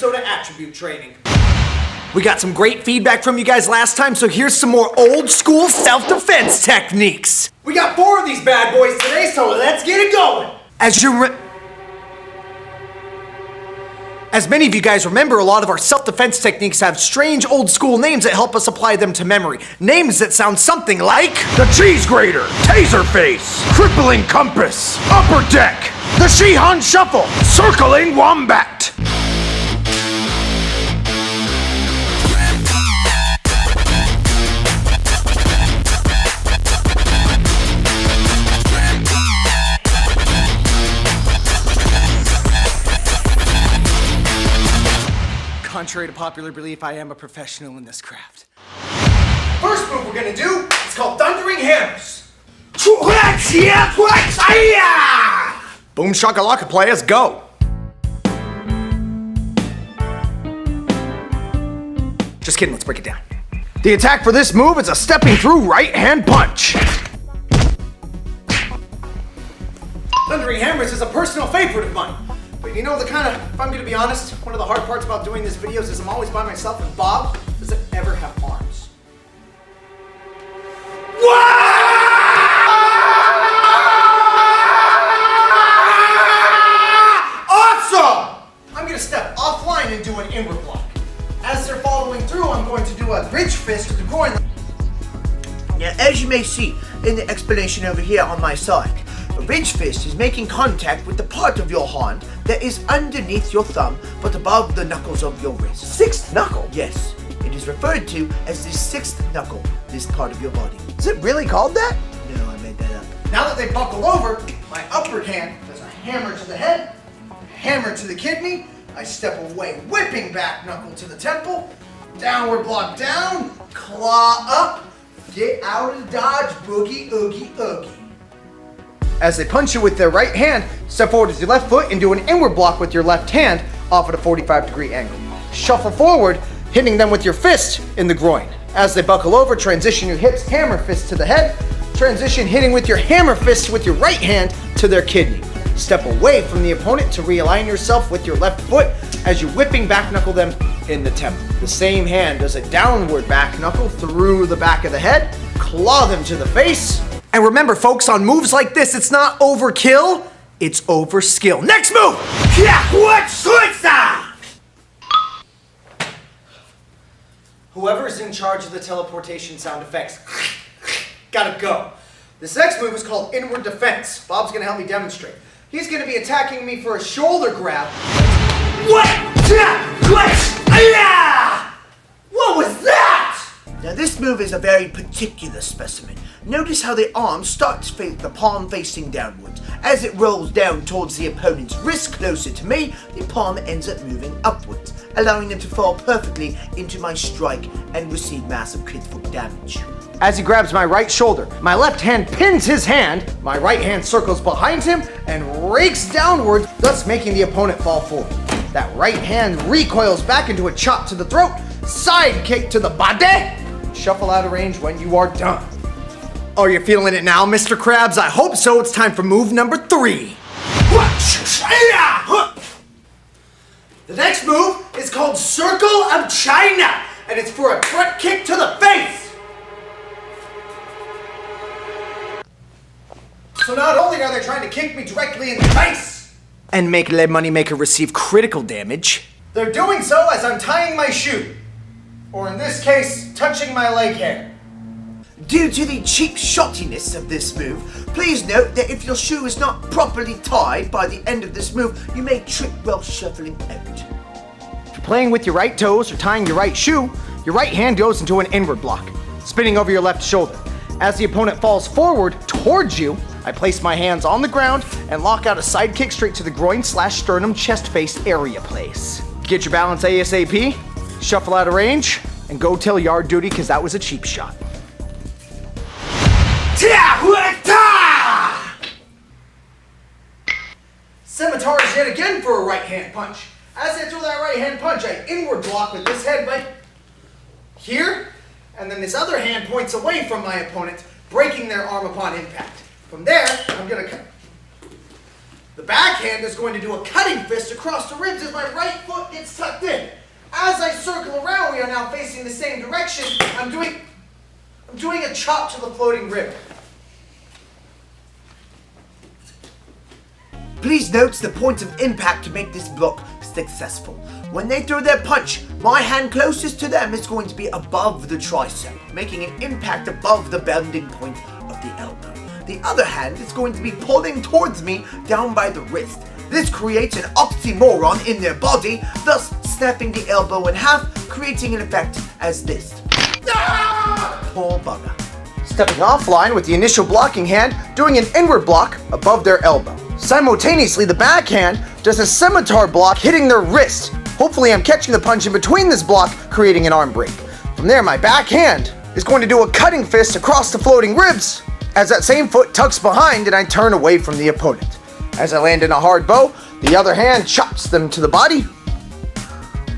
episode of Attribute Training. We got some great feedback from you guys last time, so here's some more old school self-defense techniques. We got 4 of these bad boys today, so let's get it going. As many of you guys remember, a lot of our self-defense techniques have strange old school names that help us apply them to memory. Names that sound something like the Cheese Grater, Taser Face, Crippling Compass, Upper Deck, the Shihan Shuffle, Circling Wombat. Contrary to popular belief, I am a professional in this craft. First move we're gonna do is called Thundering Hammers. Boom shakalaka, players, go! Just kidding, let's break it down. The attack for this move is a stepping through right hand punch. Thundering Hammers is a personal favorite of mine. But you know, if I'm gonna be honest, one of the hard parts about doing these videos is I'm always by myself and Bob doesn't ever have arms. Awesome! I'm gonna step offline and do an inward block. As they're following through, I'm going to do a bridge fist to the groin. Now, as you may see in the explanation over here on my side, a ridge fist is making contact with the part of your hand that is underneath your thumb but above the knuckles of your wrist. Sixth knuckle? Yes, it is referred to as the sixth knuckle, this part of your body. Is it really called that? No, I made that up. Now that they buckle over, my upper hand does a hammer to the head, hammer to the kidney, I step away, whipping back knuckle to the temple, downward block down, claw up, get out of dodge, boogie, oogie, oogie. As they punch you with their right hand, step forward with your left foot and do an inward block with your left hand off at a 45-degree angle. Shuffle forward, hitting them with your fist in the groin. As they buckle over, transition your hips, hammer fist to the head. Transition hitting with your hammer fist with your right hand to their kidney. Step away from the opponent to realign yourself with your left foot as you whipping back knuckle them in the temple. The same hand does a downward back knuckle through the back of the head, claw them to the face. And remember, folks, on moves like this, it's not overkill, it's over skill. Next move! Whoever's in charge of the teleportation sound effects, gotta go. This next move is called Inward Defense. Bob's gonna help me demonstrate. He's gonna be attacking me for a shoulder grab. What was that? Now this move is a very particular specimen. Notice how the arm starts the palm facing downwards. As it rolls down towards the opponent's wrist closer to me, the palm ends up moving upwards, allowing them to fall perfectly into my strike and receive massive critical damage. As he grabs my right shoulder, my left hand pins his hand, my right hand circles behind him and rakes downward, thus making the opponent fall forward. That right hand recoils back into a chop to the throat, side kick to the body, shuffle out of range when you are done. Oh, you're feeling it now, Mr. Krabs? I hope so. It's time for move number 3. The next move is called Circle of China, and it's for a front kick to the face. So not only are they trying to kick me directly in the face and make Le Moneymaker receive critical damage, they're doing so as I'm tying my shoe. Or in this case, touching my leg hair. Due to the cheap shottiness of this move, please note that if your shoe is not properly tied by the end of this move, you may trip while shuffling out. If you're playing with your right toes or tying your right shoe, your right hand goes into an inward block, spinning over your left shoulder. As the opponent falls forward towards you, I place my hands on the ground and lock out a side kick straight to the groin/sternum chest face area place. Get your balance ASAP, shuffle out of range, and go tell yard duty because that was a cheap shot. Scimitars yet again for a right hand punch. As I throw that right hand punch, I inward block with this head right here, and then this other hand points away from my opponent, breaking their arm upon impact. From there, I'm gonna The backhand is going to do a cutting fist across the ribs as my right foot gets tucked in. As I circle around, we are now facing the same direction. I'm doing a chop to the floating rib. Please note the point of impact to make this block successful. When they throw their punch, my hand closest to them is going to be above the tricep, making an impact above the bending point of the elbow. The other hand is going to be pulling towards me down by the wrist. This creates an oxymoron in their body, thus snapping the elbow in half, creating an effect as this. Poor bugger. Stepping offline with the initial blocking hand, doing an inward block above their elbow. Simultaneously, the backhand does a scimitar block hitting their wrist. Hopefully I'm catching the punch in between this block, creating an arm break. From there, my backhand is going to do a cutting fist across the floating ribs as that same foot tucks behind and I turn away from the opponent. As I land in a hard bow, the other hand chops them to the body.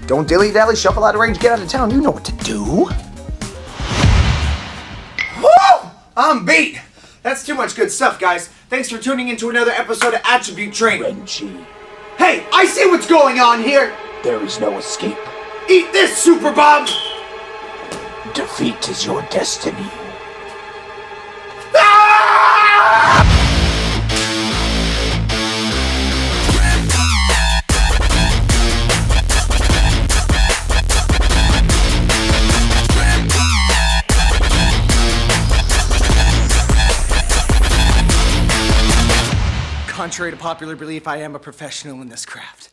Don't dilly-dally, shuffle out of range, get out of town. You know what to do. Woo! I'm beat. That's too much good stuff, guys. Thanks for tuning into another episode of Attribute Training. Renji, Hey, I see what's going on here. there is no escape. Eat this, Super Bob. Defeat is your destiny. Contrary to popular belief, I am a professional in this craft.